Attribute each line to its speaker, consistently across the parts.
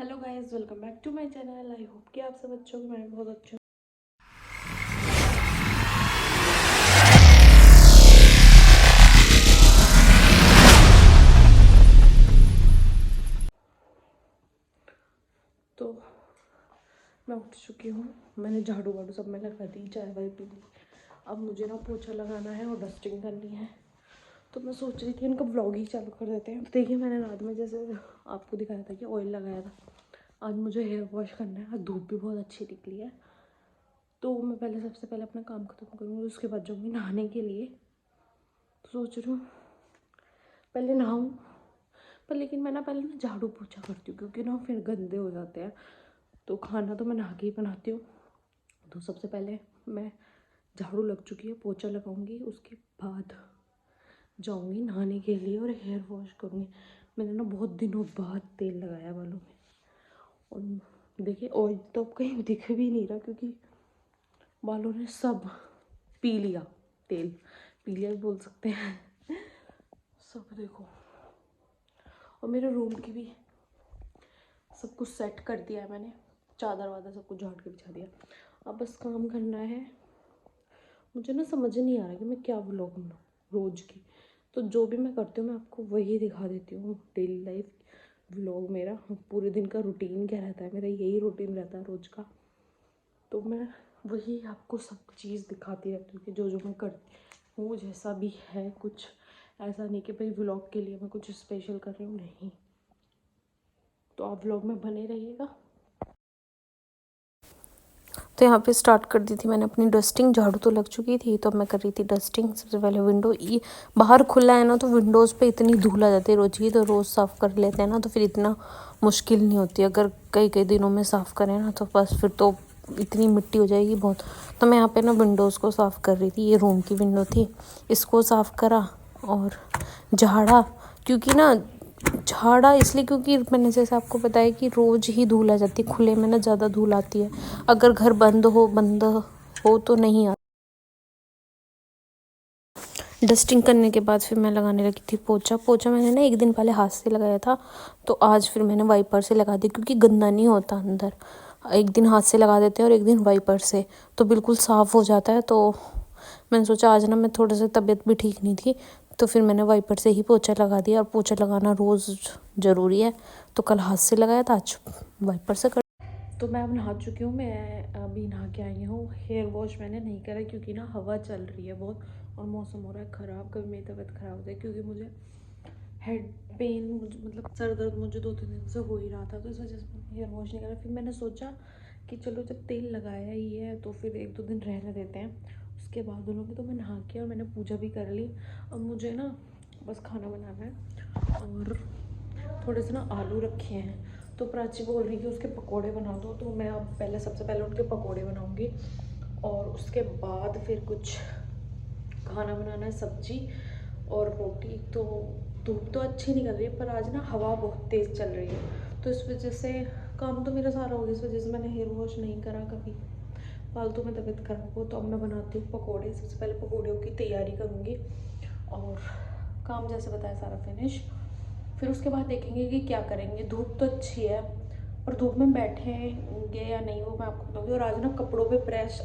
Speaker 1: Hello guys, welcome back to my channel. I hope कि आप सब अच्छे होंगे। मैं बहुत अच्छी हूँ। तो मैं उठ चुकी हूँ। मैंने झाड़ू वाड़ू सब में लगा दी, चाय वाय पी ली। अब मुझे ना पोछा लगाना है और डस्टिंग करनी है। तो मैं सोच रही थी इनका व्लॉग ही चालू कर देते हैं। तो देखिए, मैंने रात में जैसे आपको दिखाया था कि ऑयल लगाया था। आज मुझे हेयर वॉश करना है। आज धूप भी बहुत अच्छी निकली है। तो मैं सबसे पहले अपना काम खत्म करूँगी, उसके बाद जाऊँगी नहाने के लिए। तो सोच रही हूँ पहले नहाऊँ, पर लेकिन मैं ना पहले ना झाड़ू पोछा करती हूँ, क्योंकि ना फिर गंदे हो जाते हैं। तो खाना तो मैं नहा के ही बनाती हूँ। तो सबसे पहले मैं झाड़ू लग चुकी है, पोछा लगाऊंगी, उसके बाद जाऊंगी नहाने के लिए और हेयर वॉश करूँगी। मैंने ना बहुत दिनों बाद तेल लगाया बालों में, और देखिए ऑयल तो अब कहीं दिख भी नहीं रहा, क्योंकि बालों ने सब पी लिया। तेल पी लिया भी बोल सकते हैं। सब देखो, और मेरे रूम की भी सब कुछ सेट कर दिया है मैंने। चादर वादर सब कुछ झाड़ के बिछा दिया। अब बस काम करना है। मुझे ना समझ नहीं आ रहा कि मैं क्या व्लॉग बनाऊँ रोज़ की। तो जो भी मैं करती हूँ मैं आपको वही दिखा देती हूँ। डेली लाइफ व्लॉग मेरा पूरे दिन का रूटीन क्या रहता है, मेरा यही रूटीन रहता है रोज़ का। तो मैं वही आपको सब चीज़ दिखाती रहती हूँ कि जो जो मैं करती हूँ। जैसा भी है, कुछ ऐसा नहीं कि भाई व्लॉग के लिए मैं कुछ स्पेशल कर रही हूँ, नहीं। तो आप व्लॉग में बने रहिएगा। तो यहाँ पे स्टार्ट कर दी थी मैंने अपनी डस्टिंग। झाड़ू तो लग चुकी थी, तो मैं कर रही थी डस्टिंग। सबसे पहले विंडो, ये बाहर खुला है ना, तो विंडोज़ पे इतनी धूल आ जाती है रोज़ की। तो रोज़ साफ़ कर लेते हैं ना, तो फिर इतना मुश्किल नहीं होती। अगर कई कई दिनों में साफ़ करें ना, तो बस फिर तो इतनी मिट्टी हो जाएगी बहुत। तो मैं यहाँ पे ना विंडोज़ को साफ़ कर रही थी। ये रूम की विंडो थी, इसको साफ़ करा और झाड़ा। क्योंकि ना झाड़ा इसलिए क्योंकि मैंने जैसे आपको बताया कि रोज़ ही धूल आ जाती है। खुले में ना ज़्यादा धूल आती है, अगर घर बंद हो तो नहीं आती। डस्टिंग करने के बाद फिर मैं लगाने लगी थी पोछा मैंने ना एक दिन पहले हाथ से लगाया था, तो आज फिर मैंने वाइपर से लगा दी, क्योंकि गंदा नहीं होता अंदर। एक दिन हाथ से लगा देते हैं और एक दिन वाइपर से, तो बिल्कुल साफ़ हो जाता है। तो मैंने सोचा आज ना मैं थोड़ा सा तबीयत भी ठीक नहीं थी, तो फिर मैंने वाइपर से ही पोछा लगा दिया। और पोछा लगाना रोज़ ज़रूरी है, तो कल हाथ से लगाया था, आज वाइपर से कर। तो मैं अब नहा चुकी हूँ। मैं अभी नहा के आई हूँ। हेयर वॉश मैंने नहीं करा, क्योंकि ना हवा चल रही है बहुत और मौसम हो रहा है ख़राब। कभी मेरी तबीयत ख़राब हो जाए, क्योंकि मुझे हेड पेन, मुझे मतलब सर दर्द मुझे 2-3 दिन से हो ही रहा था। तो इस वजह से मैंने हेयर वॉश नहीं करा। फिर मैंने सोचा कि चलो जब तेल लगाया ही है तो फिर 1-2 दिन रहने देते हैं, उसके बाद धुलूँगी। तो मैं नहा के और मैंने पूजा भी कर ली। अब मुझे ना बस खाना बनाना है, और थोड़े से ना आलू रखे हैं। तो प्राची बोल रही है उसके पकोड़े बना दो, तो मैं अब सबसे पहले उनके पकोड़े बनाऊंगी, और उसके बाद फिर कुछ खाना बनाना है, सब्जी और रोटी। तो धूप तो अच्छी निकल रही है, पर आज ना हवा बहुत तेज़ चल रही है, तो इस वजह से काम तो मेरा सारा हो गया। इस वजह से मैंने हेयर वॉश नहीं करा कभी, फालतू में तबीयत खराब हो। तो अब मैं बनाती हूँ पकोड़े। सबसे पहले पकोड़ों की तैयारी करूँगी, और काम जैसे बताया सारा फिनिश। फिर उसके बाद देखेंगे कि क्या करेंगे। धूप तो अच्छी है, पर धूप में बैठेंगे या नहीं वो मैं आपको बताऊँगी। और आज ना कपड़ों पे प्रेस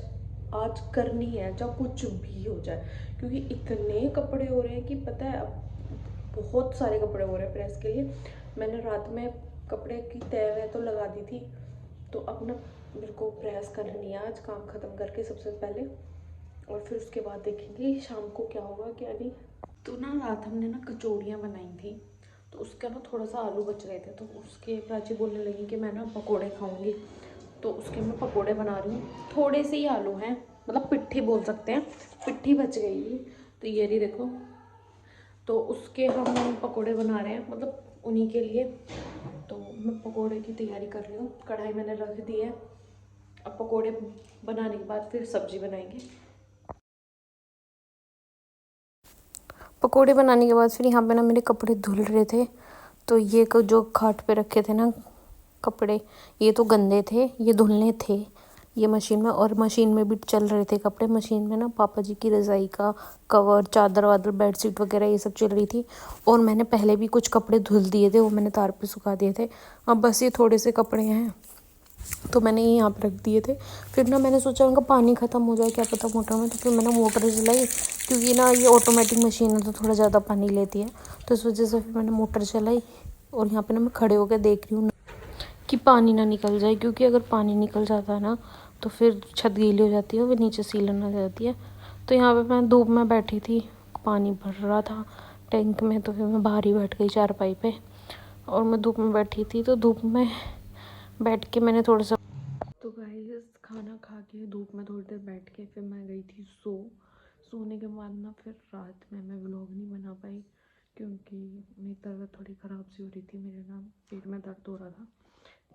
Speaker 1: आज करनी है, चाहे कुछ भी हो जाए, क्योंकि इतने कपड़े हो रहे हैं कि पता है, अब बहुत सारे कपड़े हो रहे हैं प्रेस के लिए। मैंने रात में कपड़े की तय वह तो लगा दी थी, तो अब ना मेरे को प्रेस करनी है आज, काम ख़त्म करके सबसे पहले। और फिर उसके बाद देखेंगे शाम को क्या होगा क्या नहीं। तो ना रात हमने ना कचौड़ियाँ बनाई थी, तो उसका ना थोड़ा सा आलू बच रहे थे, तो उसके प्राची बोलने लगी कि मैं ना पकोड़े खाऊंगी, तो उसके मैं पकोड़े बना रही हूँ। थोड़े से ही आलू हैं, मतलब पिट्ठी बोल सकते हैं, पिट्ठी बच गई थी, तो ये रही देखो। तो उसके हम पकोड़े बना रहे हैं, मतलब उन्हीं के लिए। तो मैं पकोड़े की तैयारी कर रही हूँ, कढ़ाई मैंने रख दी है। अब पकोड़े बनाने के बाद फिर सब्जी बनाएंगे। पकोड़े बनाने के बाद फिर यहाँ पे ना मेरे कपड़े धुल रहे थे, तो ये जो खाट पे रखे थे ना कपड़े, ये तो गंदे थे, ये धुलने थे। ये मशीन में, और मशीन में भी चल रहे थे कपड़े। मशीन में ना पापा जी की रज़ाई का कवर, चादर वादर, बेडशीट वगैरह ये सब चल रही थी। और मैंने पहले भी कुछ कपड़े धुल दिए थे, वो मैंने तार पे सुखा दिए थे। अब बस ये थोड़े से कपड़े हैं तो मैंने ये यहाँ पर रख दिए थे। फिर ना मैंने सोचा उनका पानी ख़त्म हो जाए क्या पता मोटर में, तो फिर मैंने मोटर चलाई, क्योंकि ना ये ऑटोमेटिक मशीन है तो थोड़ा ज़्यादा पानी लेती है, तो इस वजह से फिर मैंने मोटर चलाई। और यहाँ पे ना मैं खड़े होकर देख रही हूँ कि पानी ना निकल जाए, क्योंकि अगर पानी निकल जाता है ना तो फिर छत गीली हो जाती है और फिर नीचे सीलन आ जाती है। तो यहाँ पे मैं धूप में बैठी थी, पानी भर रहा था टैंक में, तो फिर मैं बाहर ही बैठ गई चारपाई पे। और मैं धूप में बैठी थी तो धूप में बैठ के मैंने थोड़ा सा, तो गाइस खाना खा के धूप में थोड़ी देर बैठ के फिर मैं गई थी सोने के बाद ना फिर रात में मैं व्लॉग नहीं बना पाई, क्योंकि मेरी तबीयत थोड़ी ख़राब सी हो रही थी, मेरे ना पेट में दर्द हो रहा था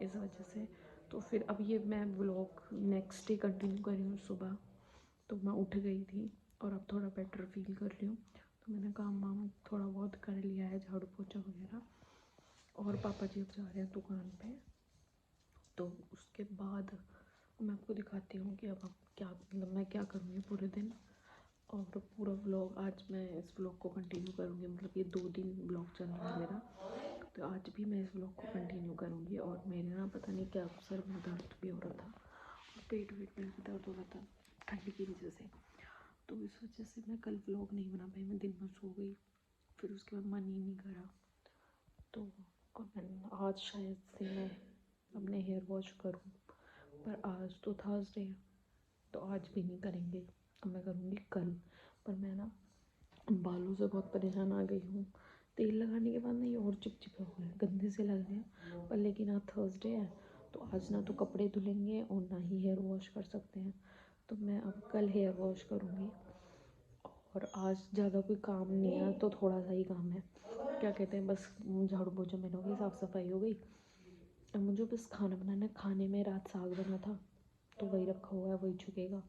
Speaker 1: इस वजह से। तो फिर अब ये मैं व्लॉग नेक्स्ट डे कंटिन्यू कर रही हूँ सुबह। तो मैं उठ गई थी और अब थोड़ा बेटर फील कर रही हूँ, तो मैंने काम वाम थोड़ा बहुत कर लिया है, झाड़ू पोछा वगैरह। और पापा जी अब जा रहे हैं दुकान पे, तो उसके बाद मैं आपको दिखाती हूँ कि अब क्या, मतलब मैं क्या करूँगी पूरे दिन। और पूरा व्लॉग आज मैं इस व्लॉग को कंटिन्यू करूँगी, मतलब ये 2 दिन व्लॉग चल रहा है मेरा, तो आज भी मैं इस व्लॉग को कंटिन्यू करूँगी। और मेरे ना पता नहीं क्या सर में दर्द भी हो रहा था और पेट वेट में भी दर्द हो रहा था ठंडी की वजह से, तो इस वजह से मैं कल व्लॉग नहीं बना पाई। मैं दिन में सो गई, फिर उसके बाद मन ही नहीं करा। तो और मैं आज शायद से मैं अपने हेयर वॉश करूँ, पर आज तो थर्सडे है तो आज भी नहीं करेंगे, अब मैं करूँगी कल। पर मैं ना बालों से बहुत परेशान आ गई हूँ, तेल लगाने के बाद ना ये और चिपचिपे हुए हैं, गंदे से लग रहे हैं। पर लेकिन आज थर्सडे है तो आज ना तो कपड़े धुलेंगे और ना ही हेयर वॉश कर सकते हैं, तो मैं अब कल हेयर वॉश करूँगी। और आज ज़्यादा कोई काम नहीं है, तो थोड़ा सा ही काम है, क्या कहते हैं, बस झाड़ू पोछा मैंने हो गई, साफ़ सफाई हो गई। अब मुझे बस खाना बनाना है। खाने में रात साग बना था तो वही रखा हुआ है, वही छुकेगा।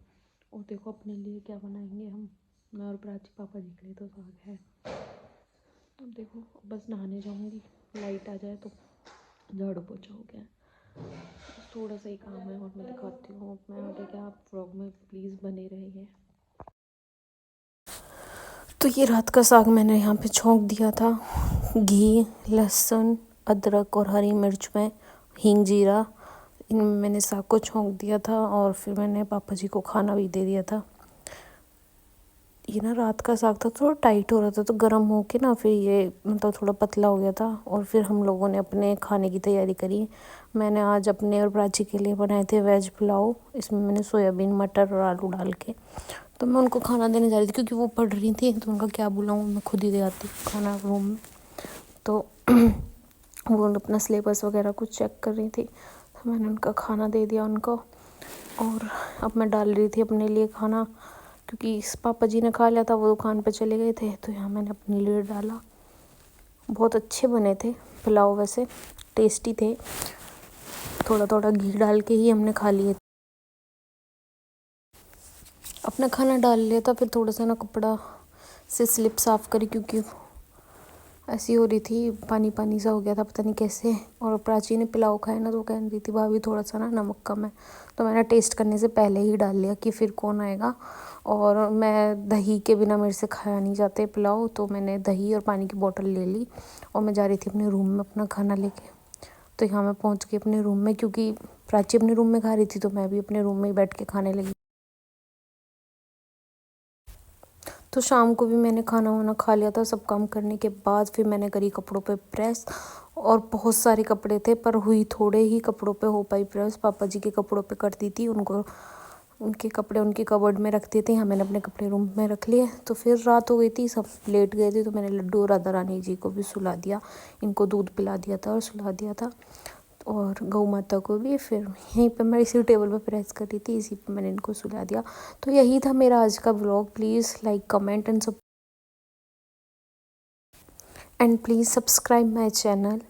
Speaker 1: और देखो अपने लिए क्या बनाएंगे हम, मैं और प्राची, पापा जी के लिए तो साग है। अब देखो बस नहाने जाऊंगी, लाइट आ जाए तो झाड़ू पोछा हो गया, थोड़ा सा ही काम है। और मैं दिखाती हूँ मैं, और क्या आप व्लॉग में प्लीज़ बने रहिए। तो ये रात का साग मैंने यहाँ पे छौंक दिया था, घी, लहसुन, अदरक और हरी मिर्च में, हींग, जीरा, इनमें मैंने साग को छौंक दिया था। और फिर मैंने पापा जी को खाना भी दे दिया था। ये ना रात का साग था, थोड़ा टाइट हो रहा था, तो गर्म हो के ना फिर ये मतलब थोड़ा पतला हो गया था। और फिर हम लोगों ने अपने खाने की तैयारी करी। मैंने आज अपने और प्राची के लिए बनाए थे वेज पुलाव, इसमें मैंने सोयाबीन, मटर और आलू डाल के, तो मैं उनको खाना देने जा रही थी, क्योंकि वो पढ़ रही थी, तो उनका क्या बुलाऊँ, मैं खुद ही दे आती खाना रूम में। तो वो अपना सिलेबस वगैरह कुछ चेक कर रही थी, तो मैंने उनका खाना दे दिया उनको। और अब मैं डाल रही थी अपने लिए खाना, क्योंकि इस पापा जी ने खा लिया था, वो दुकान पे चले गए थे, तो यहाँ मैंने अपने लिए डाला। बहुत अच्छे बने थे पुलाव, वैसे टेस्टी थे, थोड़ा थोड़ा घी डाल के ही हमने खा लिए। अपना खाना डाल लिया था, फिर थोड़ा सा ना कपड़ा से स्लिप साफ़ करी, क्योंकि ऐसी हो रही थी, पानी पानी सा हो गया था पता नहीं कैसे। और प्राची ने पुलाव खाया ना, तो कह रही थी भाभी थोड़ा सा ना नमक कम है, तो मैंने टेस्ट करने से पहले ही डाल लिया कि फिर कौन आएगा। और मैं दही के बिना मेरे से खाया नहीं जाते पुलाव, तो मैंने दही और पानी की बोतल ले ली और मैं जा रही थी अपने रूम में अपना खाना लेके। तो यहाँ मैं पहुँच गई अपने रूम में, क्योंकि प्राची अपने रूम में खा रही थी, तो मैं भी अपने रूम में ही बैठ के खाने लगी। तो शाम को भी मैंने खाना वाना खा लिया था। सब काम करने के बाद फिर मैंने करी कपड़ों पे प्रेस, और बहुत सारे कपड़े थे, पर हुई थोड़े ही कपड़ों पे हो पाई प्रेस। पापा जी के कपड़ों पे करती थी, उनको उनके कपड़े उनकी कबर्ड में रखती थी, यहाँ मैंने अपने कपड़े रूम में रख लिए। तो फिर रात हो गई थी, सब लेट गए थे, तो मैंने लड्डू और राधा रानी जी को भी सुला दिया, इनको दूध पिला दिया था और सुला दिया था, और गौ माता को भी। फिर यहीं पे मैं इसी टेबल पे प्रेस कर रही थी, इसी पे मैंने इनको सुला दिया। तो यही था मेरा आज का vlog. Please like, comment and please subscribe my channel.